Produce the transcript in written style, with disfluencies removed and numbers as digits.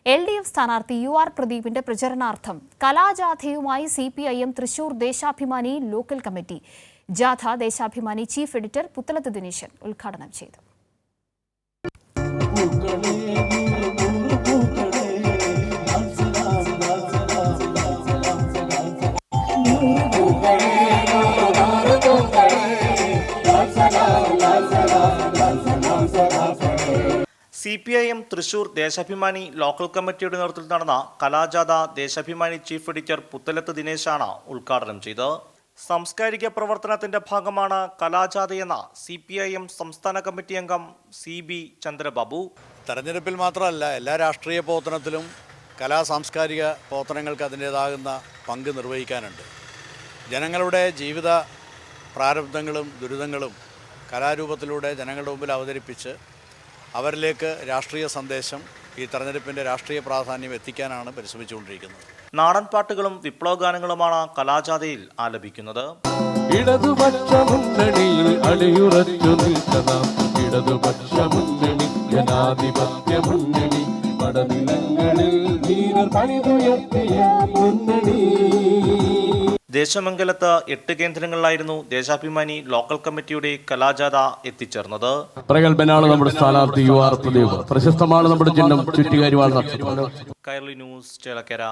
LDF സ്ഥാനാർത്ഥി UR പ്രദീപിന്റെ പ്രചരണാർത്ഥം കലാജാഥയുമായി CPIM Thrissur Deshabhimani local committee. ജാഥ ദേശാഭിമാനി ചീഫ് എഡിറ്റർ പുത്തലത്ത് ദിനേശൻ ഉദ്ഘാടനം ചെയ്തു. CPIM തൃശൂർ ദേശാഭിമാനി ലോക്കൽ കമ്മിറ്റിയുടെ നേതൃത്വത്തിൽ നടന്ന കലാജാഥ ദേശാഭിമാനി ചീഫ് എഡിറ്റർ പുത്തലത്ത് ദിനേശാണ് ഉദ്ഘാടനം ചെയ്തത്. സാംസ്കാരിക പ്രവർത്തനത്തിന്റെ ഭാഗമാണ് കലാജാഥയെന്ന CPIM സംസ്ഥാന കമ്മിറ്റി അംഗം CB ചന്ദ്രബാബു. തെരഞ്ഞെടുപ്പിൽ മാത്രമല്ല, എല്ലാ രാഷ്ട്രീയ പ്രവർത്തനത്തിലും സാംസ്കാരിക പ്രവർത്തനങ്ങൾക്ക് അതിൻ്റേതാകുന്ന പങ്ക് നിർവഹിക്കാനുണ്ട്. ജനങ്ങളുടെ ജീവിത പ്രാരബ്ധങ്ങളും ദുരിതങ്ങളും കലാരൂപത്തിലൂടെ ജനങ്ങളുടെ മുമ്പിൽ അവതരിപ്പിച്ച് അവരിലേക്ക് രാഷ്ട്രീയ സന്ദേശം, ഈ തെരഞ്ഞെടുപ്പിൻ്റെ രാഷ്ട്രീയ പ്രാധാന്യം എത്തിക്കാനാണ് പരിശ്രമിച്ചുകൊണ്ടിരിക്കുന്നത്. നാടൻ പാട്ടുകളും വിപ്ലവഗാനങ്ങളുമാണ് കലാജാഥയിൽ ആലപിക്കുന്നത്. ഇടതുപക്ഷ മുന്നണിയിൽ അടിയുറച്ചു നിൽക്കണം, ഇടതുപക്ഷ മുന്നണി ജനാധിപത്യ മുന്നണി, പടനിലങ്ങളിൽ വീരർ പണിതുയർത്തിയ മുന്നണി. ദേശമംഗലത്ത് 8 കേന്ദ്രങ്ങളിലായിരുന്നു ദേശാഭിമാനി ലോക്കൽ കമ്മിറ്റിയുടെ കലാജാഥ എത്തിച്ചേർന്നത്. പ്രഗത്ഭനാണ് നമ്മുടെ സ്ഥാനാർത്ഥി UR പ്രദീപ്. പ്രശസ്തമാണ് നമ്മുടെ ചിഹ്നം ചുറ്റികാരിവാൾ നക്ഷത്രം. കൈരളി ന്യൂസ് ചേലക്കര.